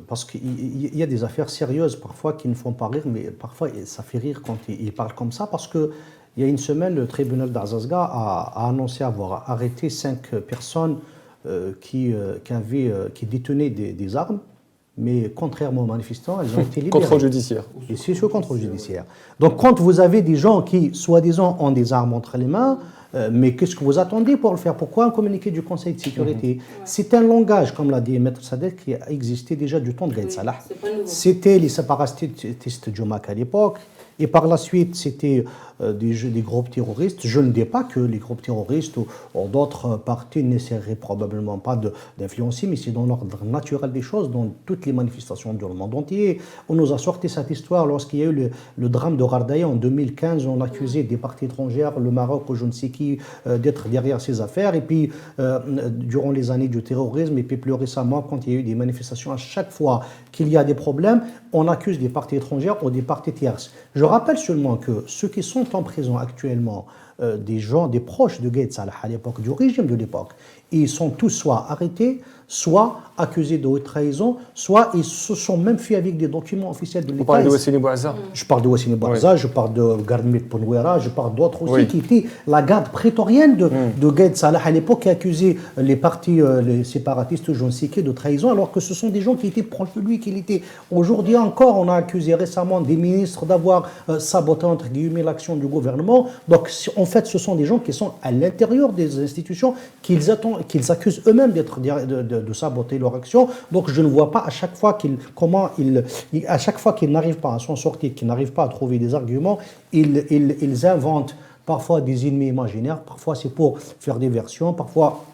parce qu'il y a des affaires sérieuses parfois qui ne font pas rire, mais parfois ça fait rire quand ils parlent comme ça, parce que il y a une semaine, le tribunal d'Arzazga a annoncé avoir arrêté 5 personnes qui détenaient des armes, mais contrairement aux manifestants, elles ont été libérées. Contrôle judiciaire. Et c'est ce contrôle judiciaire. Donc quand vous avez des gens qui, soi-disant, ont des armes entre les mains, mais qu'est-ce que vous attendez pour le faire? Pourquoi un communiqué du Conseil de sécurité? C'est un langage, comme l'a dit Maître Sadek, qui a existé déjà du temps de Gaïd Salah. C'était les séparatistes du MAC à l'époque. Et par la suite, c'était des groupes terroristes. Je ne dis pas que les groupes terroristes ou d'autres partis n'essaieraient probablement pas d'influencer, mais c'est dans l'ordre naturel des choses, dans toutes les manifestations du monde entier. On nous a sorti cette histoire lorsqu'il y a eu le drame de Gardaïa en 2015. On accusait des partis étrangères, le Maroc ou je ne sais qui, d'être derrière ces affaires. Et puis, durant les années du terrorisme, et puis plus récemment, quand il y a eu des manifestations, à chaque fois qu'il y a des problèmes, on accuse des partis étrangères ou des partis tierces. Je rappelle seulement que ceux qui sont en prison actuellement, des proches de Gaïd Salah à l'époque, du régime de l'époque, ils sont tous soit arrêtés, soit accusés de haute trahison, soit ils se sont même faits avec des documents officiels de l'État. Vous parlez de Wassini Bouazza? Je parle de Wassini Bouazza, je parle de Gardmet Ponouera, je parle d'autres aussi qui étaient la garde prétorienne de Gaïd Salah à l'époque, qui accusaient les partis, les séparatistes, je ne sais qui, de trahison, alors que ce sont des gens qui étaient proches de lui, qu'il était. Aujourd'hui encore, on a accusé récemment des ministres d'avoir saboté, entre guillemets, l'action du gouvernement. Donc, en fait, ce sont des gens qui sont à l'intérieur des institutions, qu'ils accusent eux-mêmes de saboter leur action. Donc je ne vois pas à chaque fois qu'ils n'arrivent pas à s'en sortir, qu'ils n'arrivent pas à trouver des arguments, ils inventent parfois des ennemis imaginaires, parfois c'est pour faire des versions, parfois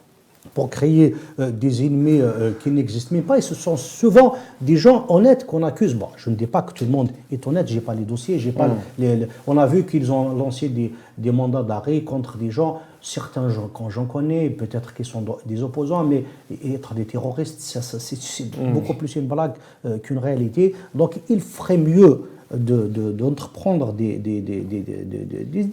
pour créer des ennemis qui n'existent même pas. Et ce sont souvent des gens honnêtes qu'on accuse. Bon, je ne dis pas que tout le monde est honnête, je n'ai pas les dossiers, j'ai pas on a vu qu'ils ont lancé des mandats d'arrêt contre des gens, certains gens quand j'en connais, peut-être qu'ils sont des opposants, mais être des terroristes, c'est beaucoup plus une blague qu'une réalité. Donc il ferait mieux d'entreprendre des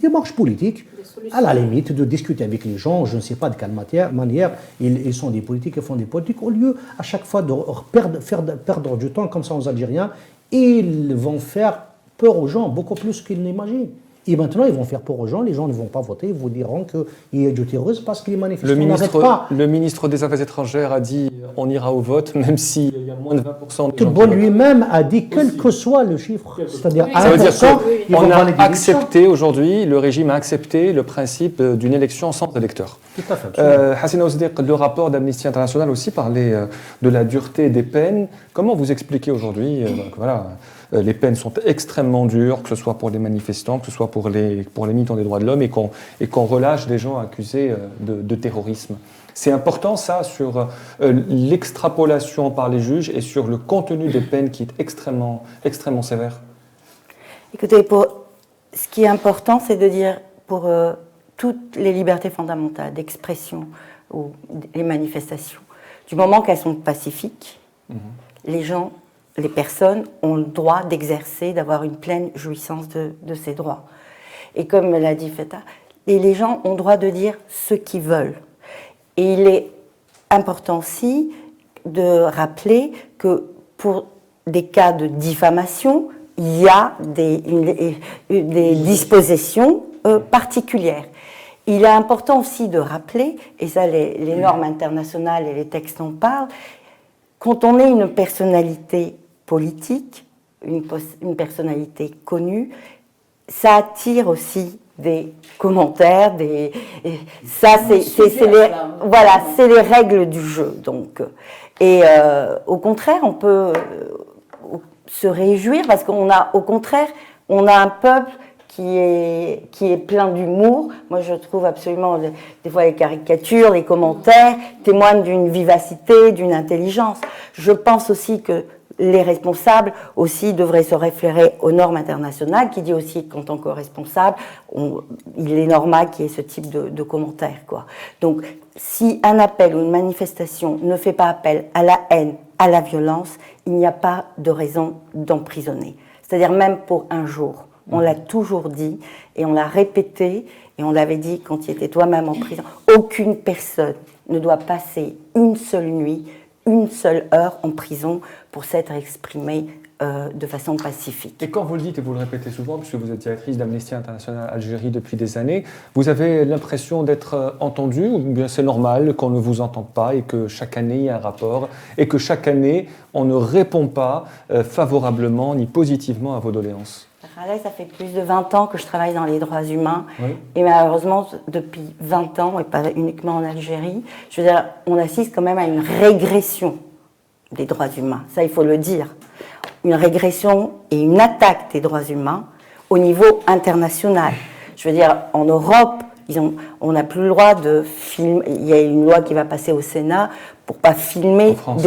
démarches politiques, à la limite, de discuter avec les gens, je ne sais pas de quelle manière, ils sont des politiques, ils font des politiques, au lieu à chaque fois de perdre du temps comme ça aux Algériens, ils vont faire peur aux gens beaucoup plus qu'ils n'imaginent. Et maintenant, ils vont faire peur aux gens, les gens ne vont pas voter, ils vous diront qu'il y a du terrorisme parce que les manifestants n'arrêtent pas. Le ministre des Affaires étrangères a dit on ira au vote, même s'il y a moins de 20% de Tebboune lui-même a dit quel que soit le chiffre, c'est-à-dire ça veut dire qu'on a accepté aujourd'hui, le régime a accepté le principe d'une élection sans électeurs. Tout à fait. Hassina Oussedeq, le rapport d'Amnesty International aussi parlait de la dureté des peines. Comment vous expliquez aujourd'hui les peines sont extrêmement dures, que ce soit pour les manifestants, que ce soit pour les militants des droits de l'homme, et qu'on relâche des gens accusés de terrorisme. C'est important ça sur l'extrapolation par les juges et sur le contenu des peines qui est extrêmement, extrêmement sévère. Écoutez, ce qui est important, c'est de dire pour toutes les libertés fondamentales d'expression ou les manifestations, du moment qu'elles sont pacifiques, les personnes ont le droit d'exercer, d'avoir une pleine jouissance de ces droits. Et comme l'a dit Feta, les gens ont le droit de dire ce qu'ils veulent. Et il est important aussi de rappeler que pour des cas de diffamation, il y a des dispositions particulières. Il est important aussi de rappeler, et ça les normes internationales et les textes en parlent, quand on est une personnalité politique, une personnalité connue, ça attire aussi des commentaires, c'est les règles du jeu. Donc, Et au contraire, on peut se réjouir parce qu'on a, au contraire, on a un peuple qui est plein d'humour. Moi, je trouve absolument, des fois, les caricatures, les commentaires témoignent d'une vivacité, d'une intelligence. Je pense aussi que les responsables aussi devraient se référer aux normes internationales, qui dit aussi qu'en tant que responsable, il est normal qu'il y ait ce type de commentaires, quoi. Donc, si un appel ou une manifestation ne fait pas appel à la haine, à la violence, il n'y a pas de raison d'emprisonner. C'est-à-dire même pour un jour. On l'a toujours dit et on l'a répété et on l'avait dit quand tu étais toi-même en prison. Aucune personne ne doit passer une seule nuit, une seule heure en prison pour s'être exprimée de façon pacifique. Et quand vous le dites et vous le répétez souvent, puisque vous êtes directrice d'Amnesty International Algérie depuis des années, vous avez l'impression d'être entendue ou bien c'est normal qu'on ne vous entende pas et que chaque année il y a un rapport et que chaque année on ne répond pas favorablement ni positivement à vos doléances? Ça fait plus de 20 ans que je travaille dans les droits humains. Oui. Et malheureusement, depuis 20 ans, et pas uniquement en Algérie, je veux dire, on assiste quand même à une régression des droits humains. Ça, il faut le dire. Une régression et une attaque des droits humains au niveau international. Je veux dire, en Europe, on n'a plus le droit de filmer. Il y a une loi qui va passer au Sénat pour pas filmer en France.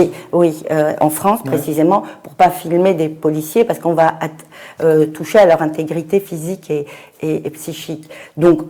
En France précisément, pour pas filmer des policiers parce qu'on va toucher à leur intégrité physique et psychique. Donc,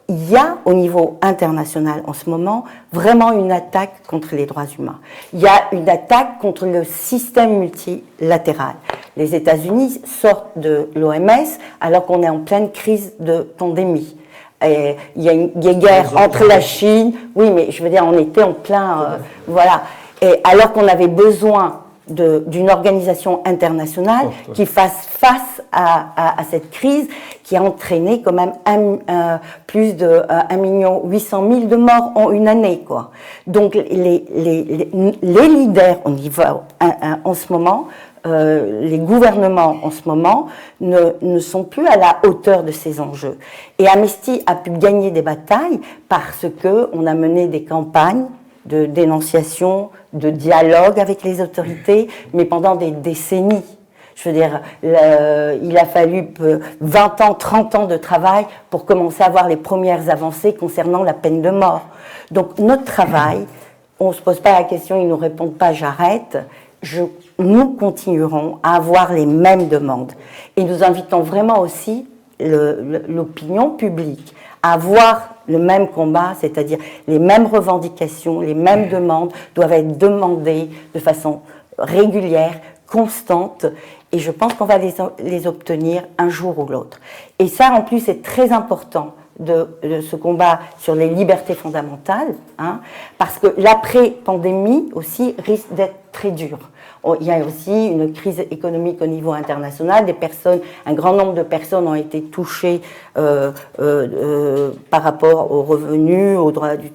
il y a au niveau international en ce moment vraiment une attaque contre les droits humains. Il y a une attaque contre le système multilatéral. Les États-Unis sortent de l'OMS alors qu'on est en pleine crise de pandémie. Et il y a une guerre entre la Chine, oui, mais je veux dire, on était en plein, voilà. Et alors qu'on avait besoin d'une organisation internationale qui fasse face à cette crise qui a entraîné quand même plus de 1,8 million de morts en une année, quoi. Donc les leaders au niveau en ce moment, les gouvernements en ce moment ne sont plus à la hauteur de ces enjeux. Et Amnesty a pu gagner des batailles parce que on a mené des campagnes de dénonciation, de dialogue avec les autorités, mais pendant des décennies. Je veux dire, il a fallu 20 ans, 30 ans de travail pour commencer à voir les premières avancées concernant la peine de mort. Donc notre travail, on ne se pose pas la question, ils ne nous répondent pas « j'arrête ». Nous continuerons à avoir les mêmes demandes. Et nous invitons vraiment aussi l'opinion publique à avoir le même combat, c'est-à-dire les mêmes revendications, les mêmes demandes doivent être demandées de façon régulière, constante, et je pense qu'on va les obtenir un jour ou l'autre. Et ça, en plus, c'est très important de ce combat sur les libertés fondamentales, hein, parce que l'après-pandémie aussi risque d'être très dur. Il y a aussi une crise économique au niveau international. Un grand nombre de personnes ont été touchées par rapport aux revenus, aux droits du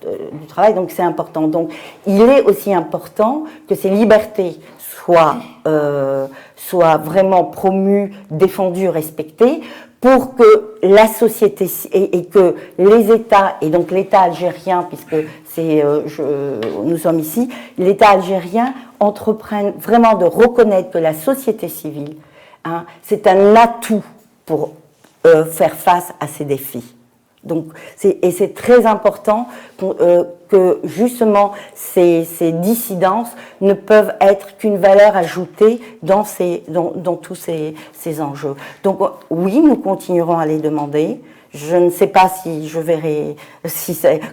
travail. Donc c'est important. Donc il est aussi important que ces libertés soient vraiment promues, défendues, respectées, pour que la société et que les États, et donc l'État algérien, puisque nous sommes ici, l'État algérien entreprenne vraiment de reconnaître que la société civile, hein, c'est un atout pour faire face à ces défis. Donc, c'est très important que justement ces dissidences ne peuvent être qu'une valeur ajoutée dans tous ces enjeux. Donc oui, nous continuerons à les demander. Je ne sais pas si je verrai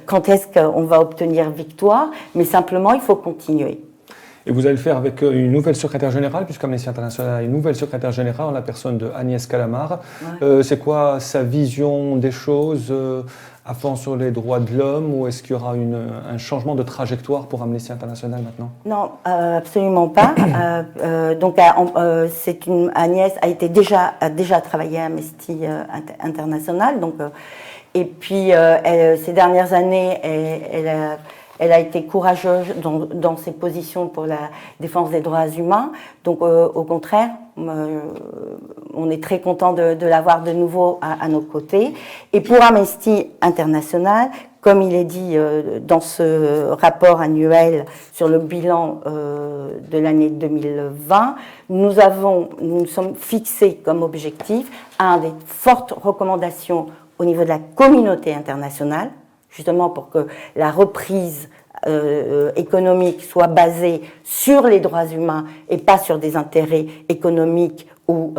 quand est-ce qu'on va obtenir victoire, mais simplement il faut continuer. Et vous allez le faire avec une nouvelle secrétaire générale, puisque Amnesty International a une nouvelle secrétaire générale en la personne de Agnès Calamard. Ouais. C'est quoi sa vision des choses à fond sur les droits de l'homme, ou est-ce qu'il y aura un changement de trajectoire pour Amnesty International maintenant? Non, absolument pas. Agnès a déjà travaillé à Amnesty International, donc et puis ces dernières années, Elle a été courageuse dans ses positions pour la défense des droits humains. Donc, au contraire, on est très content de l'avoir de nouveau à nos côtés. Et pour Amnesty International, comme il est dit dans ce rapport annuel sur le bilan de l'année 2020, nous nous sommes fixés comme objectif à des fortes recommandations au niveau de la communauté internationale, justement pour que la reprise économique soit basée sur les droits humains et pas sur des intérêts économiques ou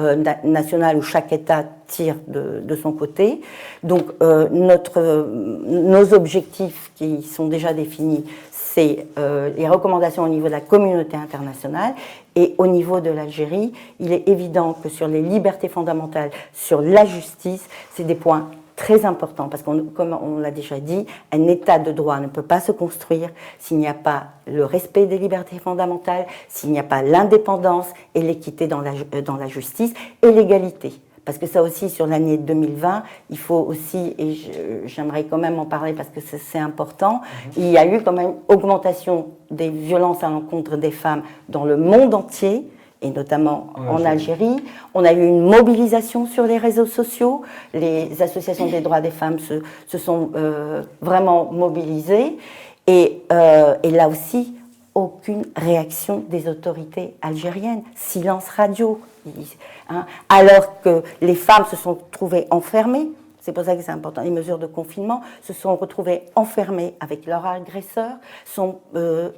national où chaque État tire de son côté. Donc nos objectifs qui sont déjà définis, c'est les recommandations au niveau de la communauté internationale, et au niveau de l'Algérie, il est évident que sur les libertés fondamentales, sur la justice, c'est des points très important, parce que, comme on l'a déjà dit, un État de droit ne peut pas se construire s'il n'y a pas le respect des libertés fondamentales, s'il n'y a pas l'indépendance et l'équité dans la justice et l'égalité. Parce que ça aussi, sur l'année 2020, il faut aussi, et j'aimerais quand même en parler parce que c'est important, il y a eu quand même augmentation des violences à l'encontre des femmes dans le monde entier, et notamment en Algérie. On a eu une mobilisation sur les réseaux sociaux. Les associations des droits des femmes se sont vraiment mobilisées. Et là aussi, aucune réaction des autorités algériennes. Silence radio. Alors que les femmes se sont trouvées enfermées, c'est pour ça que c'est important, les mesures de confinement, se sont retrouvées enfermées avec leur agresseur, sont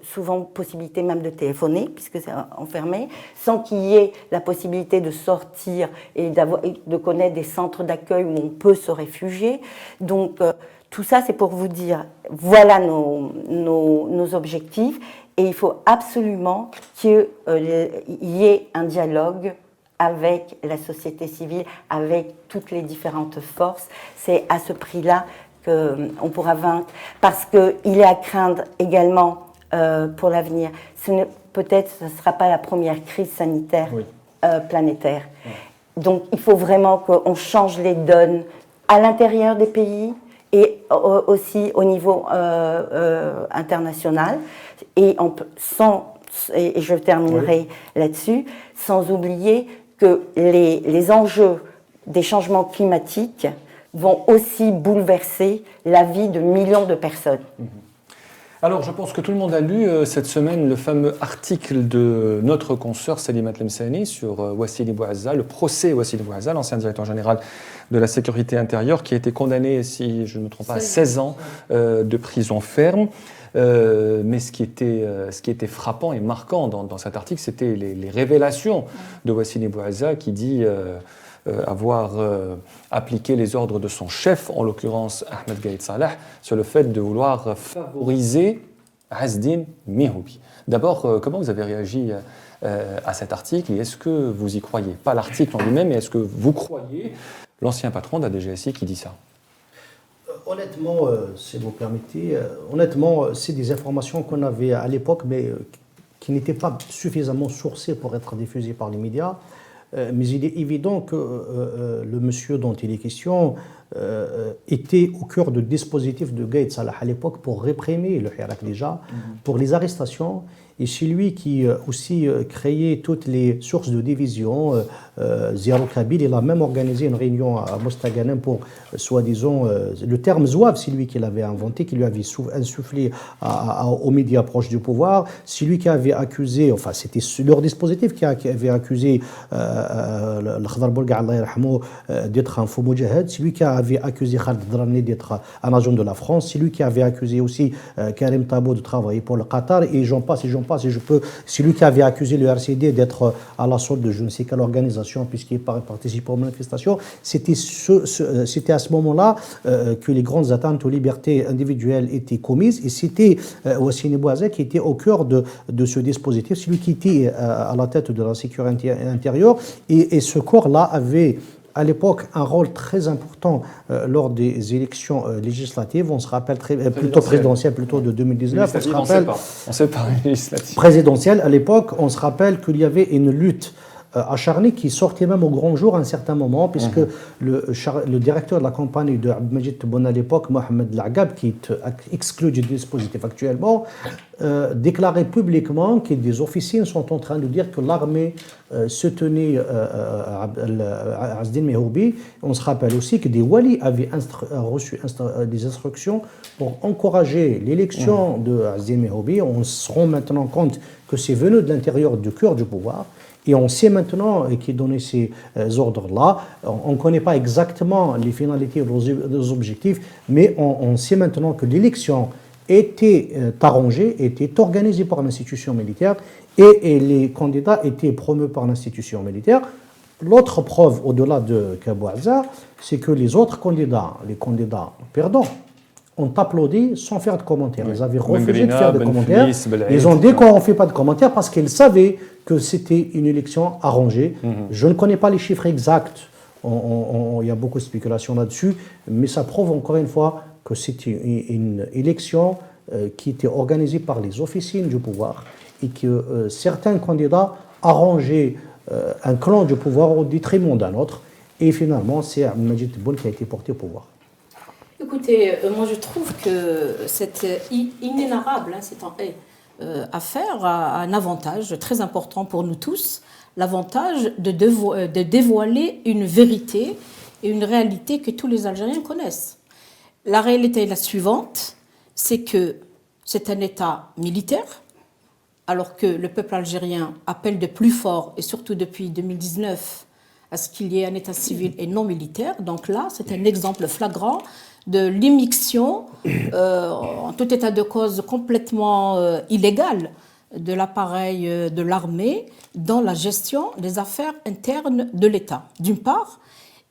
souvent possibilité même de téléphoner, puisque c'est enfermé, sans qu'il y ait la possibilité de sortir et de connaître des centres d'accueil où on peut se réfugier. Donc tout ça, c'est pour vous dire, voilà nos objectifs, et il faut absolument qu'il y ait un dialogue avec la société civile, avec toutes les différentes forces. C'est à ce prix-là qu'on pourra vaincre, parce qu'il est à craindre également pour l'avenir. Peut-être ce ne sera pas la première crise sanitaire planétaire. Donc il faut vraiment qu'on change les donnes à l'intérieur des pays et aussi au niveau international. Et je terminerai là-dessus, sans oublier que les enjeux des changements climatiques vont aussi bouleverser la vie de millions de personnes. Alors, je pense que tout le monde a lu cette semaine le fameux article de notre consoeur Salima Tlemceni sur Wassili Bouazza, le procès Wassili Bouazza, l'ancien directeur général de la sécurité intérieure, qui a été condamné, si je ne me trompe pas, à 16 ans de prison ferme. Mais ce qui était frappant et marquant dans cet article, c'était les révélations de Wassili Bouazza, qui dit avoir appliqué les ordres de son chef, en l'occurrence Ahmed Gaïd Salah, sur le fait de vouloir favoriser Azdine Mihoubi. D'abord, comment vous avez réagi à cet article, et est-ce que vous y croyez? Pas l'article en lui-même, mais est-ce que vous croyez l'ancien patron de la DGSI qui dit ça? Honnêtement, si vous permettez, c'est des informations qu'on avait à l'époque, mais qui n'étaient pas suffisamment sourcées pour être diffusées par les médias. Mais il est évident que le monsieur dont il est question était au cœur du dispositif de Gaïd Salah à l'époque pour réprimer le Hirak déjà, pour les arrestations. Et c'est lui qui aussi créait toutes les sources de division. Ziaro Kabil, il a même organisé une réunion à Mostaganem pour, soi-disant, le terme zouave, c'est lui qui l'avait inventé, qui lui avait insufflé aux médias proches du pouvoir. C'est lui qui avait accusé, enfin c'était leur dispositif qui avait accusé l'Khdar Bourga, Allah yarhamou, d'être un faux moudjahid. C'est lui qui avait accusé Khalid Drani d'être un agent de la France. C'est lui qui avait accusé aussi Karim Tabo de travailler pour le Qatar. Et j'en passe, si je peux. C'est lui qui avait accusé le RCD d'être à la solde de je ne sais quelle organisation, puisqu'il participait aux manifestations. C'était à ce moment-là que les grandes atteintes aux libertés individuelles étaient commises, et c'était Wassili Bouazza qui était au cœur de ce dispositif, celui qui était à la tête de la sécurité intérieure, et ce corps-là avait à l'époque un rôle très important lors des élections législatives. On se rappelle plutôt présidentielle, plutôt de 2019. On ne sait pas. Présidentielle, à l'époque, on se rappelle qu'il y avait une lutte acharné qui sortait même au grand jour à un certain moment, puisque le directeur de la campagne de Abdelmajid Tebboune à l'époque, Mohamed Lagab, qui est exclu du dispositif actuellement, déclarait publiquement que des officiers sont en train de dire que l'armée se tenait à Azdine Mehoubi. On se rappelle aussi que des walis avaient reçu des instructions pour encourager l'élection de Azdine Mehoubi. On se rend maintenant compte que c'est venu de l'intérieur du cœur du pouvoir. Et on sait maintenant qui donnait ces ordres-là. On ne connaît pas exactement les finalités et les objectifs, mais on sait maintenant que l'élection était arrangée, était organisée par l'institution militaire et les candidats étaient promus par l'institution militaire. L'autre preuve, au-delà de Kabouaza, c'est que les autres candidats, les candidats perdants, ont applaudi sans faire de commentaires. Ils avaient refusé de faire de commentaires. Ils ont dit qu'on ne fait pas de commentaires parce qu'ils savaient que c'était une élection arrangée. Je ne connais pas les chiffres exacts. Il y a beaucoup de spéculations là-dessus, mais ça prouve encore une fois que c'était une élection qui était organisée par les officines du pouvoir et que certains candidats arrangeaient un clan du pouvoir au détriment d'un autre. Et finalement, c'est Abdelmajid Tebboune qui a été porté au pouvoir. Écoutez, moi je trouve que c'est inénarrable, cette affaire a un avantage très important pour nous tous, l'avantage de dévoiler une vérité et une réalité que tous les Algériens connaissent. La réalité est la suivante, c'est que c'est un État militaire, alors que le peuple algérien appelle de plus fort, et surtout depuis 2019, à ce qu'il y ait un État civil et non militaire. Donc là, c'est un exemple flagrant de l'immixtion, en tout état de cause complètement illégale, de l'appareil de l'armée dans la gestion des affaires internes de l'État, d'une part.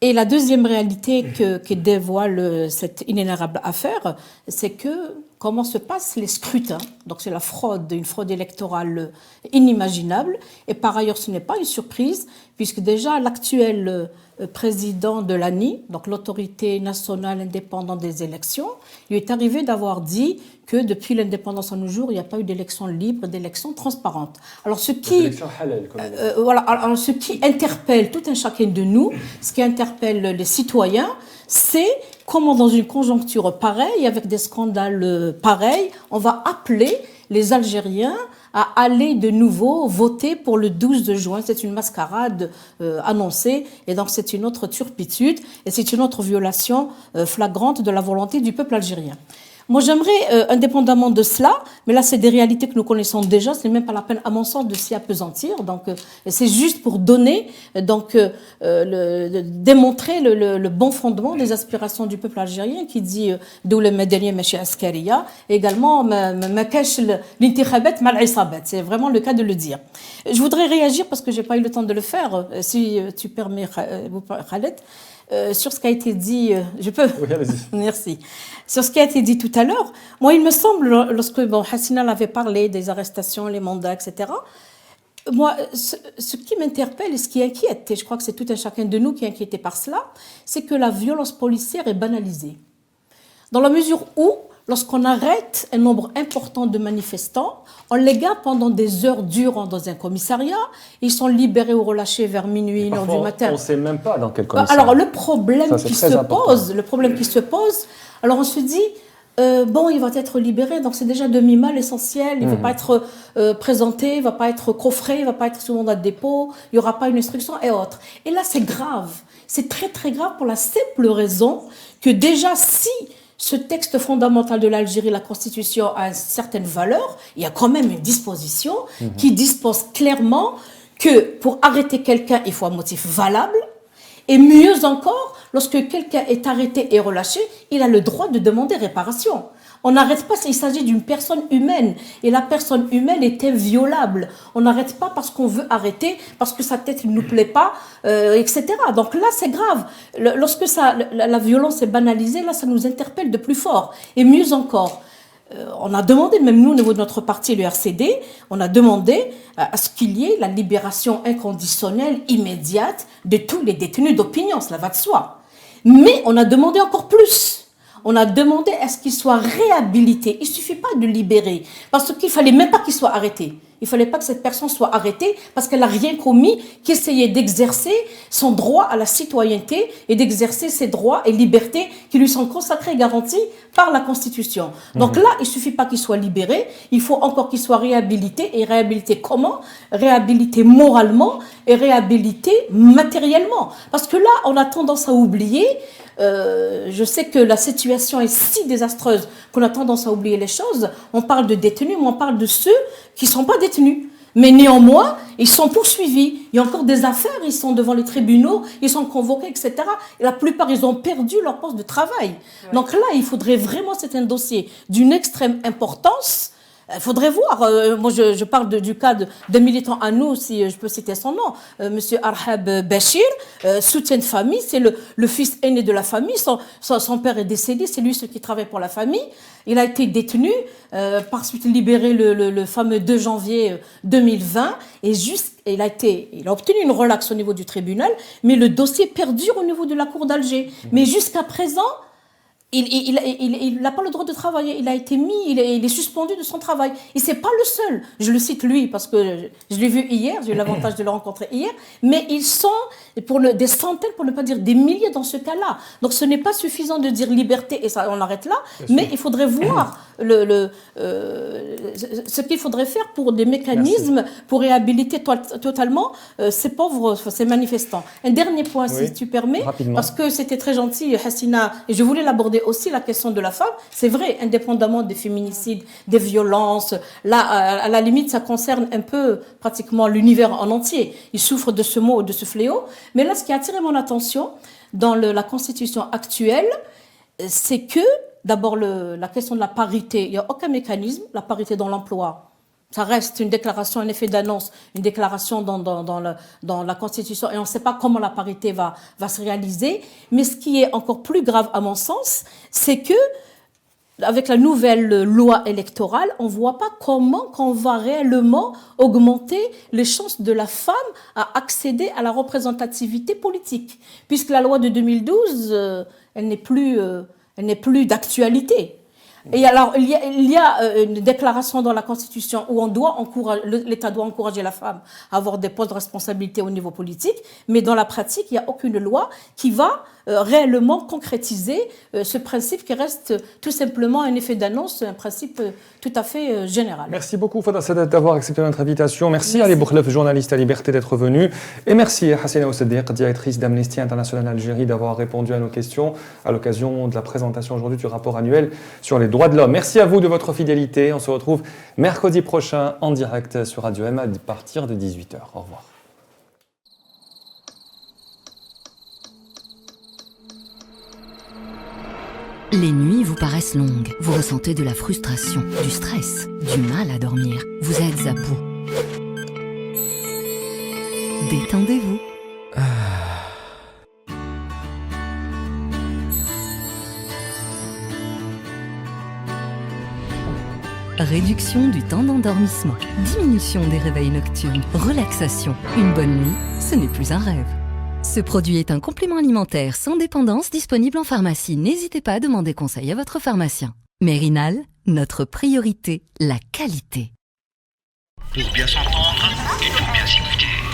Et la deuxième réalité que dévoile cette inénarrable affaire, c'est que comment se passent les scrutins. Donc c'est la fraude, une fraude électorale inimaginable. Et par ailleurs, ce n'est pas une surprise, puisque déjà l'actuel président de l'ANI, donc l'autorité nationale indépendante des élections, lui est arrivé d'avoir dit que depuis l'indépendance à nos jours, il n'y a pas eu d'élection libre, d'élection transparente. Alors ce qui interpelle tout un chacun de nous, ce qui interpelle les citoyens, c'est comment dans une conjoncture pareille, avec des scandales pareils, on va appeler les Algériens à aller de nouveau voter pour le 12 de juin. C'est une mascarade annoncée et donc c'est une autre turpitude et c'est une autre violation flagrante de la volonté du peuple algérien. Moi, j'aimerais, indépendamment de cela, mais là, c'est des réalités que nous connaissons déjà, ce n'est même pas la peine, à mon sens, de s'y appesantir. Donc, c'est juste pour donner, démontrer le bon fondement des aspirations du peuple algérien qui dit Doula Madaniya Machi Askariya, également Makash l'intikhabat mal isabat. C'est vraiment le cas de le dire. Je voudrais réagir parce que j'ai pas eu le temps de le faire, si tu permets, Khaled. Sur ce qui a été dit, je peux ? Oui, allez-y. Merci. Sur ce qui a été dit tout à l'heure, moi, il me semble, lorsque Hassina avait parlé des arrestations, les mandats, etc., moi, ce qui m'interpelle et ce qui inquiète, et je crois que c'est tout un chacun de nous qui est inquiété par cela, c'est que la violence policière est banalisée. Dans la mesure où, lorsqu'on arrête un nombre important de manifestants, on les garde pendant des heures durant dans un commissariat, ils sont libérés ou relâchés vers minuit, 1h du matin. On ne sait même pas dans quel commissariat. Alors le problème qui se pose, alors on se dit, il va être libéré, donc c'est déjà demi-mal l'essentiel, il ne va pas être présenté, il ne va pas être coffré, il ne va pas être sous mandat de dépôt, il n'y aura pas une instruction et autres. Et là c'est grave, c'est très très grave pour la simple raison que déjà si ce texte fondamental de l'Algérie, la Constitution, a une certaine valeur, il y a quand même une disposition qui dispose clairement que pour arrêter quelqu'un, il faut un motif valable. Et mieux encore, lorsque quelqu'un est arrêté et relâché, il a le droit de demander réparation. On n'arrête pas, il s'agit d'une personne humaine. Et la personne humaine est inviolable. On n'arrête pas parce qu'on veut arrêter, parce que sa tête ne nous plaît pas, etc. Donc là, c'est grave. Lorsque la violence est banalisée, là, ça nous interpelle de plus fort. Et mieux encore, on a demandé, même nous, au niveau de notre parti, le RCD, on a demandé à ce qu'il y ait la libération inconditionnelle, immédiate, de tous les détenus d'opinion, cela va de soi. Mais on a demandé encore plus. On a demandé à ce qu'ils soient réhabilités. Il ne suffit pas de libérer, parce qu'il ne fallait même pas qu'ils soient arrêtés. Il ne fallait pas que cette personne soit arrêtée parce qu'elle n'a rien commis, qu'essayait d'exercer son droit à la citoyenneté et d'exercer ses droits et libertés qui lui sont consacrés et garantis par la Constitution. Donc là, il ne suffit pas qu'il soit libéré, il faut encore qu'il soit réhabilité. Et réhabilité comment? Réhabilité moralement et réhabilité matériellement. Parce que là, on a tendance à oublier. Je sais que la situation est si désastreuse qu'on a tendance à oublier les choses. On parle de détenus, mais on parle de ceux qui ne sont pas détenus. Mais néanmoins, ils sont poursuivis. Il y a encore des affaires, ils sont devant les tribunaux, ils sont convoqués, etc. Et la plupart, ils ont perdu leur poste de travail. Ouais. Donc là, il faudrait vraiment, c'est un dossier d'une extrême importance. Il faudrait voir, moi je parle du cas de militant à nous, si je peux citer son nom, Monsieur Arhab Bachir, soutien de famille, c'est le fils aîné de la famille, son père est décédé, c'est lui ce qui travaille pour la famille. Il a été détenu, par suite libéré le fameux 2 janvier 2020, et il a obtenu une relaxe au niveau du tribunal, mais le dossier perdure au niveau de la cour d'Alger. Mais jusqu'à présent, il n'a pas le droit de travailler. Il a été il est suspendu de son travail. Et c'est pas le seul. Je le cite lui parce que je l'ai vu hier. J'ai eu l'avantage de le rencontrer hier. Mais ils sont des centaines, pour ne pas dire des milliers dans ce cas-là. Donc ce n'est pas suffisant de dire liberté et ça, on arrête là. Mais il faudrait voir ce qu'il faudrait faire pour des mécanismes pour réhabiliter totalement ces pauvres, ces manifestants. Un dernier point, si tu permets, parce que c'était très gentil, Hassina, et je voulais l'aborder aussi, la question de la femme. C'est vrai, indépendamment des féminicides, des violences, là, à la limite, ça concerne un peu pratiquement l'univers en entier. Ils souffrent de ce mot, de ce fléau. Mais là, ce qui a attiré mon attention dans la Constitution actuelle, c'est que, d'abord, la question de la parité, il n'y a aucun mécanisme, la parité dans l'emploi. Ça reste une déclaration, un effet d'annonce, une déclaration dans la Constitution, et on ne sait pas comment la parité va se réaliser. Mais ce qui est encore plus grave, à mon sens, c'est que, avec la nouvelle loi électorale, on ne voit pas comment on va réellement augmenter les chances de la femme à accéder à la représentativité politique. Puisque la loi de 2012, elle n'est plus d'actualité. Et alors, il y a une déclaration dans la Constitution où l'État doit encourager la femme à avoir des postes de responsabilité au niveau politique, mais dans la pratique, il n'y a aucune loi qui va réellement concrétiser ce principe qui reste tout simplement un effet d'annonce, un principe tout à fait général. Merci beaucoup Fada Sadat d'avoir accepté notre invitation. Merci Ali Boukhlef, journaliste à Liberté, d'être venu. Et merci Hassina Ousseddiq, directrice d'Amnesty International Algérie, d'avoir répondu à nos questions à l'occasion de la présentation aujourd'hui du rapport annuel sur les droits de l'homme. Merci à vous de votre fidélité. On se retrouve mercredi prochain en direct sur Radio M à partir de 18h. Au revoir. Les nuits vous paraissent longues, vous ressentez de la frustration, du stress, du mal à dormir, vous êtes à bout. Détendez-vous. Réduction du temps d'endormissement, diminution des réveils nocturnes, relaxation. Une bonne nuit, ce n'est plus un rêve. Ce produit est un complément alimentaire sans dépendance disponible en pharmacie. N'hésitez pas à demander conseil à votre pharmacien. Mérinal, notre priorité, la qualité. Pour bien s'entendre, il faut bien s'écouter.